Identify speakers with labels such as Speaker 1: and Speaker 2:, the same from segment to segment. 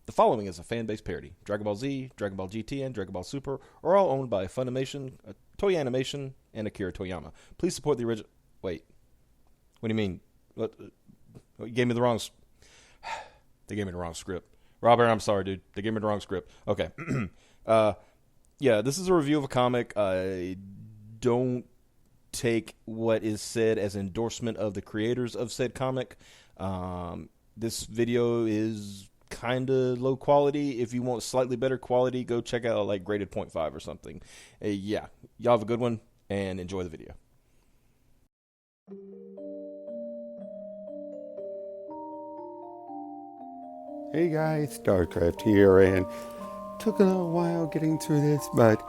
Speaker 1: The following is a fan-based parody. Dragon Ball Z, Dragon Ball GT, and Dragon Ball Super are all owned by Funimation, Toei Animation, and Akira Toyama. Please support the original... Wait. What do you mean? What? You gave me the wrong... They gave me the wrong script. Robert, I'm sorry, dude. They gave me the wrong script. Okay. Yeah, this is a review of a comic. I don't take what is said as endorsement of the creators of said comic. This video is kind of low quality. If you want slightly better quality, go check out like graded 0.5 or something. Yeah, y'all have a good one and enjoy the video.
Speaker 2: Hey guys, StarCraft here, and took a little while getting through this, but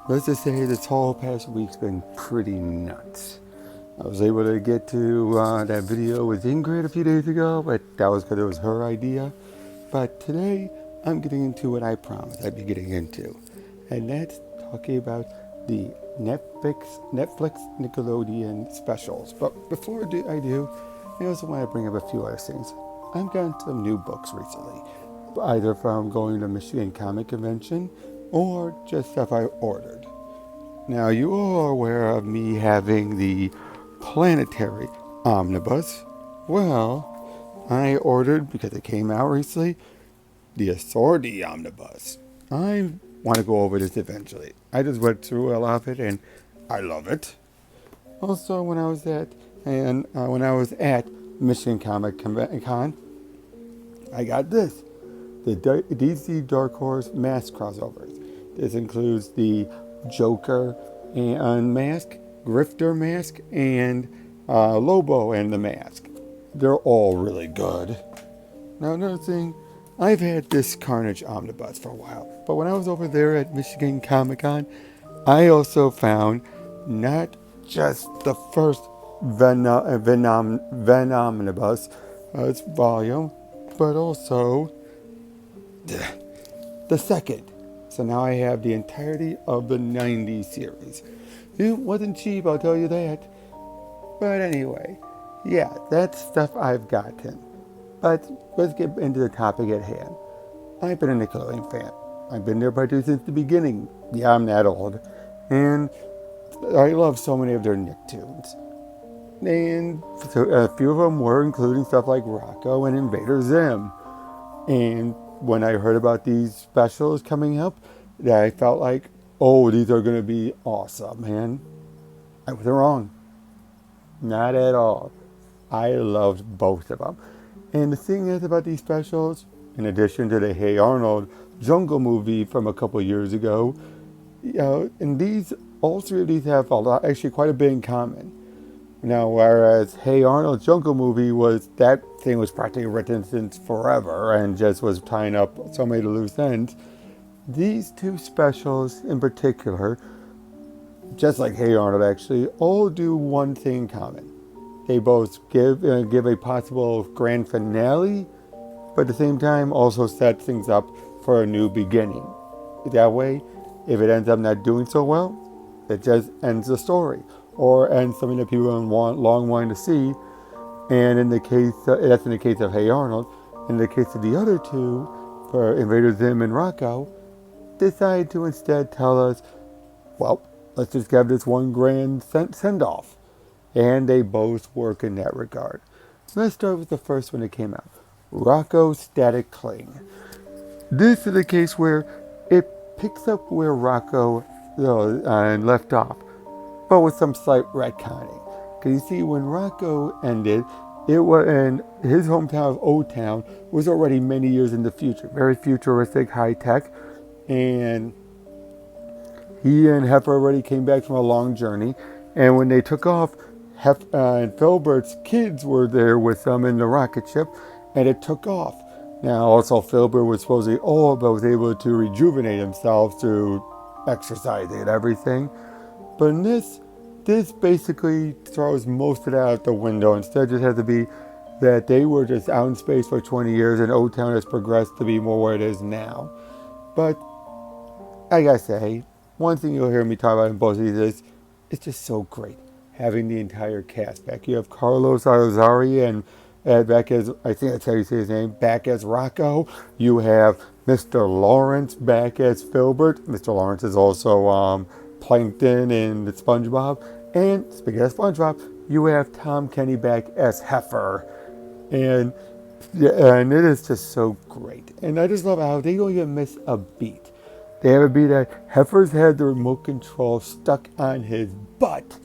Speaker 2: let's just say this whole past week's been pretty nuts. I was able to get to that video with Ingrid a few days ago, but that was because it was her idea. But today, I'm getting into what I promised I'd be getting into, and that's talking about the Netflix Nickelodeon specials. But before I do, I also want to bring up a few other things. I've gotten some new books recently, either from going to Michigan Comic Convention or just stuff I ordered. Now, you all are aware of me having the Planetary Omnibus. Well, I ordered, because it came out recently, the Authority Omnibus. I want to go over this eventually. I just went through a lot of it and I love it. Also, when I was at Michigan Comic Con, I got this, the DC Dark Horse mask crossovers. This includes the Joker and mask, Grifter mask, and Lobo and the mask. They're all really good. Now, another thing, I've had this Carnage Omnibus for a while, but when I was over there at Michigan Comic Con, I also found not just the first Venomnibus, its volume, but also the second. So now I have the entirety of the 90s series. It wasn't cheap, I'll tell you that. But anyway, yeah, that's stuff I've gotten. But let's get into the topic at hand. I've been a Nickelodeon fan. I've been there probably since the beginning. Yeah, I'm that old. And I love so many of their Nicktoons. And so a few of them were including stuff like Rocko and Invader Zim. And when I heard about these specials coming up, I felt like, oh, these are going to be awesome. And I was wrong. Not at all. I loved both of them. And the thing is about these specials, in addition to the Hey Arnold Jungle movie from a couple years ago, and all three of these have actually quite a bit in common. Now, whereas Hey Arnold Jungle movie that thing was practically written since forever and just was tying up so many loose ends, these two specials in particular, just like Hey Arnold actually, all do one thing in common. They both give a possible grand finale, but at the same time also set things up for a new beginning. That way, if it ends up not doing so well, it just ends the story, or ends something that people long wanting to see. And in the case, that's in the case of Hey Arnold. In the case of the other two, for Invader Zim and Rocko, decide to instead tell us, well, let's just give this one grand send-off. And they both work in that regard. Let's start with the first one that came out, Rocko Static Cling. This is a case where it picks up where Rocko left off, but with some slight retconning. Because you see, when Rocko ended, it was in his hometown of O-Town was already many years in the future, very futuristic, high tech, and he and Heifer already came back from a long journey. And when they took off, and Filbert's kids were there with them in the rocket ship, and it took off. Now, also, Filbert was supposedly old, but was able to rejuvenate himself through exercising and everything. But in this basically throws most of that out the window. Instead, it just has to be that they were just out in space for 20 years, and O-Town has progressed to be more where it is now. But, I gotta say, one thing you'll hear me talk about in both of these is, it's just so great having the entire cast back. You have Carlos Alzari and back as, I think that's how you say his name, back as Rocko. You have Mr. Lawrence back as Filbert. Mr. Lawrence is also Plankton in the SpongeBob. And speaking of SpongeBob, you have Tom Kenny back as Heifer. And yeah, and it is just so great. And I just love how they don't even miss a beat. They have a beat that Heifer's had the remote control stuck on his butt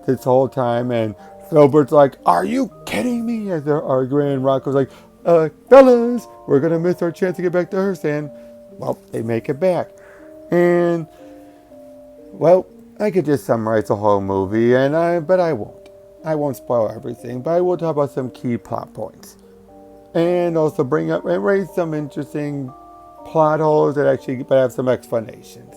Speaker 2: this whole time, and Filbert's like, "Are you kidding me?" As they're arguing, and Rocco's like, "Fellas, we're gonna miss our chance to get back to Earth." And well, they make it back, and well, I could just summarize the whole movie, but I won't. I won't spoil everything, but I will talk about some key plot points, and also bring up and raise some interesting plot holes that actually but have some explanations.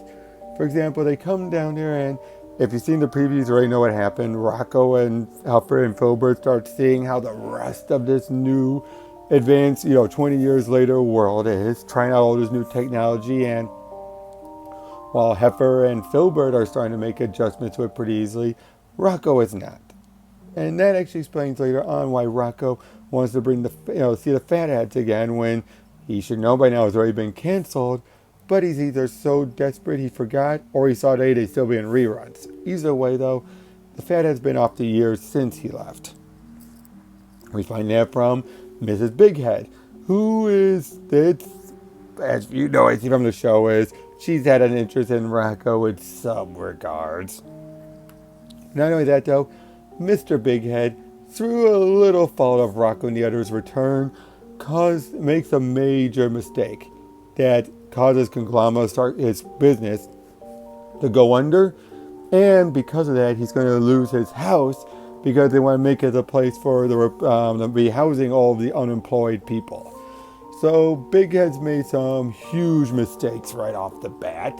Speaker 2: For example, they come down there, and if you've seen the previews, you already know what happened. Rocco and Alfred and Filbert start seeing how the rest of this new advanced, 20 years later world is, trying out all this new technology, and while Heifer and Filbert are starting to make adjustments to it pretty easily, Rocco is not. And that actually explains later on why Rocco wants to bring see the Fatheads again when he should know by now it's already been canceled. But he's either so desperate he forgot, or he saw they still be in reruns. Either way, though, the Fathead's been off the years since he left. We find that from Mrs. Bighead, who is, as you know, I see from the show, is she's had an interest in Rocco in some regards. Not only that, though, Mr. Bighead, through a little fault of Rocco and the others' return, makes a major mistake that causes Conglomerate to start his business to go under, and because of that, he's going to lose his house because they want to make it a place for to be housing all the unemployed people. So Big Head's made some huge mistakes right off the bat,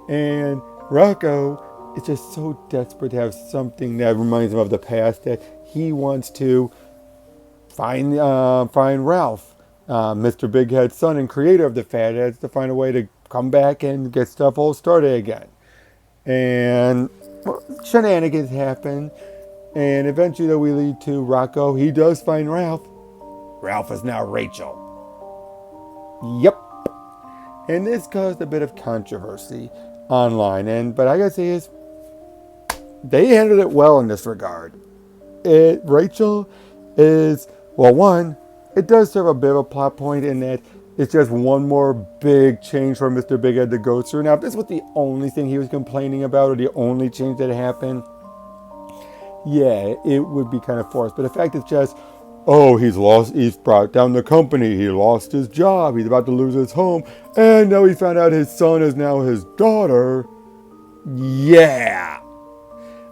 Speaker 2: and Rocco is just so desperate to have something that reminds him of the past that he wants to find Ralph, Mr. Big Head's son and creator of the Fatheads, to find a way to come back and get stuff all started again. And shenanigans happen, and eventually we lead to Rocco. He does find Ralph. Ralph is now Rachel. Yep. And this caused a bit of controversy online, but I gotta say is they handled it well in this regard. Rachel is, well, one, it does serve a bit of a plot point in that it's just one more big change for Mr. Big Head to go through. Now, if this was the only thing he was complaining about or the only change that happened, yeah, it would be kind of forced. But the fact it's just, he's brought down the company, he lost his job, he's about to lose his home, and now he found out his son is now his daughter. Yeah.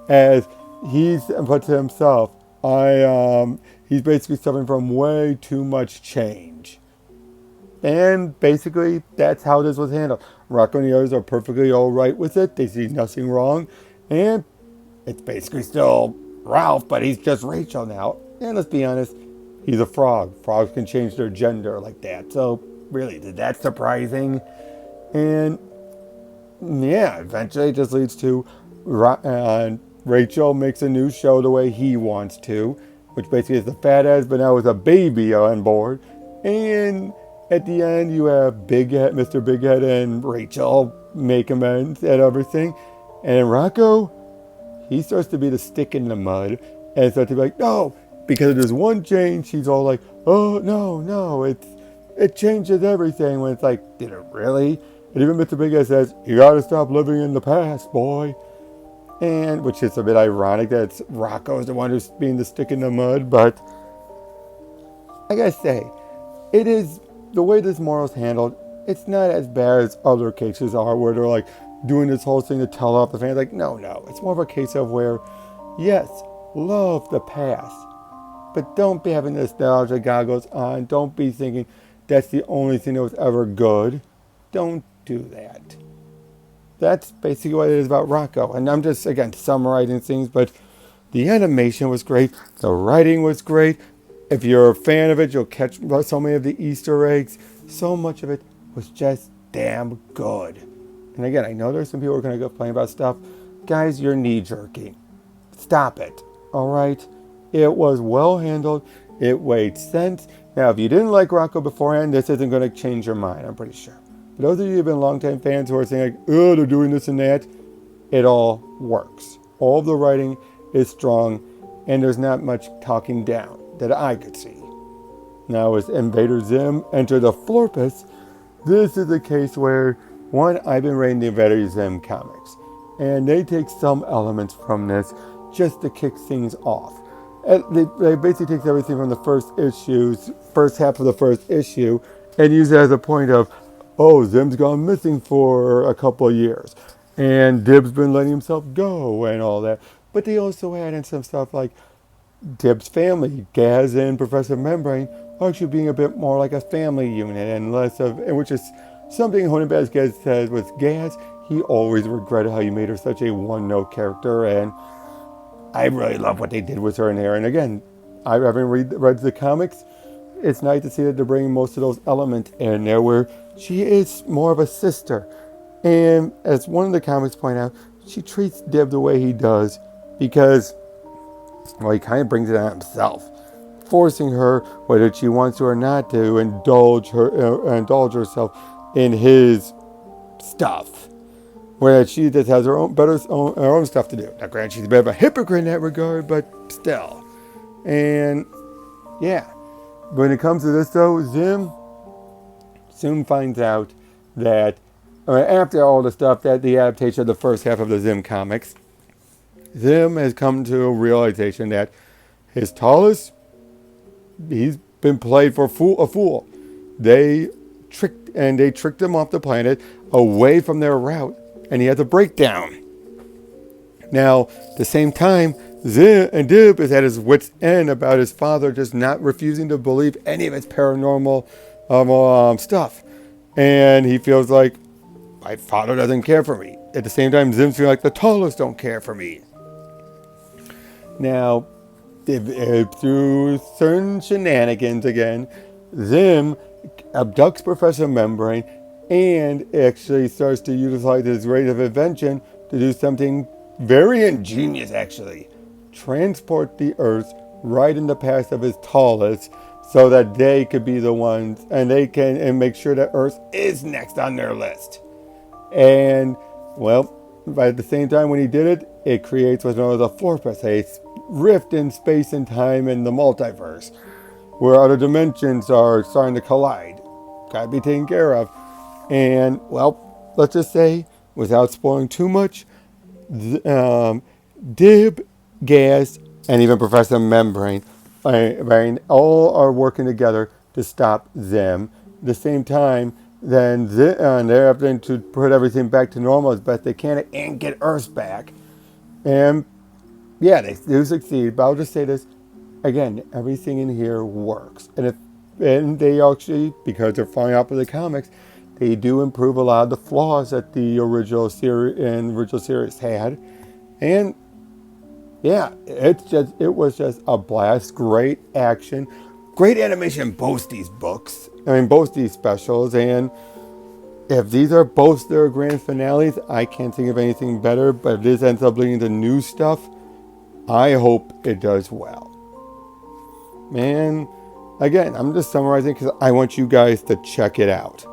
Speaker 2: As he's put to himself, he's basically suffering from way too much change. And basically, that's how this was handled. Rocco and the others are perfectly all right with it. They see nothing wrong. And it's basically still Ralph, but he's just Rachel now. And let's be honest, he's a frog. Frogs can change their gender like that. So, really, that's surprising. And, yeah, eventually it just leads to Rachel makes a new show the way he wants to, which basically is the Fatheads, but now with a baby on board. And at the end, you have Mr. Big Head and Rachel make amends and everything. And Rocco, he starts to be the stick in the mud and starts to be like, no, because there's one change. He's all like, oh, no, it changes everything. When it's like, did it really? And even Mr. Big Head says, you got to stop living in the past, boy. And which is a bit ironic that it's Rocco's the one who's being the stick in the mud, but I gotta say, it is the way this moral's handled. It's not as bad as other cases are, where they're like doing this whole thing to tell off the fans. Like, no, it's more of a case of where, yes, love the past, but don't be having nostalgia goggles on. Don't be thinking that's the only thing that was ever good. Don't do that. That's basically what it is about Rocco. And I'm just, again, summarizing things, but the animation was great. The writing was great. If you're a fan of it, you'll catch so many of the Easter eggs. So much of it was just damn good. And again, I know there's some people who are going to complain about stuff. Guys, you're knee-jerking. Stop it. All right? It was well handled. It made sense. Now, if you didn't like Rocko beforehand, this isn't going to change your mind, I'm pretty sure. For those of you who've been longtime fans who are saying, like, oh, they're doing this and that, it all works. All of the writing is strong, and there's not much talking down that I could see. Now, as Invader Zim enter the Florpus, this is a case where, one, I've been reading the Invader Zim comics, and they take some elements from this just to kick things off. And they basically take everything from the first half of the first issue, and use it as a point of, oh, Zim's gone missing for a couple of years, and Dib's been letting himself go and all that. But they also add in some stuff like Dib's family, Gaz and Professor Membrane, are actually being a bit more like a family unit and less of, which is something Honenbaz Gaz said with Gaz. He always regretted how you made her such a one-note character, and I really love what they did with her in here. And again, I haven't read the comics. It's nice to see that they're bringing most of those elements in there where she is more of a sister. And as one of the comics point out, she treats Dib the way he does because, well, he kind of brings it on himself, forcing her, whether she wants to or not, to indulge herself in his stuff. Whereas she just has her own stuff to do. Now, granted, she's a bit of a hypocrite in that regard, but still. And yeah, when it comes to this though, Zim soon finds out that after all the stuff that the adaptation of the first half of the Zim comics, Zim has come to a realization that his tallest, he's been played for a fool. They tricked him off the planet away from their route, and he has a breakdown. Now, at the same time, Dib is at his wit's end about his father just not refusing to believe any of his paranormal stuff. And he feels like, my father doesn't care for me. At the same time, Zim's feeling like the tallest don't care for me. Now, through certain shenanigans again, Zim abducts Professor Membrane and actually starts to utilize his rate of invention to do something very ingenious, actually. Transport the Earth right in the path of his tallest so that they could be the ones, and they can make sure that Earth is next on their list. And, well, but at the same time when he did it, it creates what's known as a Florpus, a rift in space and time in the multiverse, where other dimensions are starting to collide. Gotta be taken care of. And, well, let's just say, without spoiling too much, Dib, Gaz, and even Professor Membrane all are working together to stop Zim. At the same time, then they're having to put everything back to normal as best they can and get Earth back. And yeah, they do succeed. But I'll just say this again: everything in here works, and they actually, because they're following up with the comics, they do improve a lot of the flaws that the original series had. And yeah, it was just a blast. Great action, great animation in both these books. Both these specials. And if these are both their grand finales, I can't think of anything better. But if this ends up leading to new stuff, I hope it does well. Man, again, I'm just summarizing because I want you guys to check it out.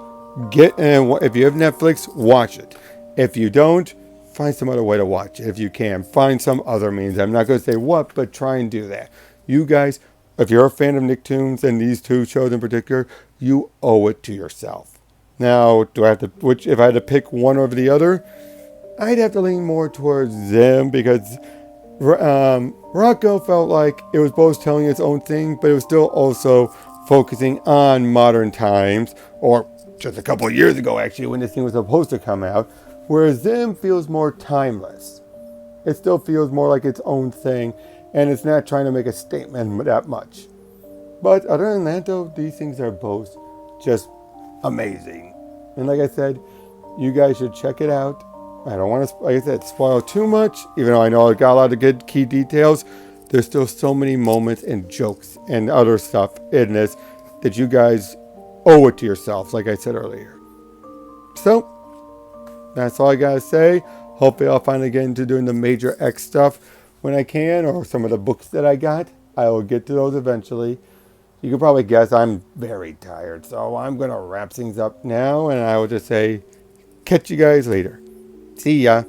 Speaker 2: If you have Netflix, watch it. If you don't, find some other way to watch it. If you can, find some other means. I'm not going to say what, but try and do that. You guys, if you're a fan of Nicktoons and these two shows in particular, you owe it to yourself. Now, if I had to pick one over the other, I'd have to lean more towards Zim because Rocko felt like it was both telling its own thing, but it was still also focusing on modern times, or just a couple of years ago, actually, when this thing was supposed to come out, whereas Zim feels more timeless. It still feels more like its own thing, and it's not trying to make a statement that much. But other than that, though, these things are both just amazing. And like I said, you guys should check it out. I don't want to, like I said, spoil too much, even though I know I got a lot of good key details. There's still so many moments and jokes and other stuff in this that you guys owe it to yourselves, like I said earlier. So, that's all I gotta say. Hopefully I'll finally get into doing the Major X stuff when I can, or some of the books that I got. I will get to those eventually. You can probably guess I'm very tired, so I'm going to wrap things up now, and I will just say, catch you guys later. See ya.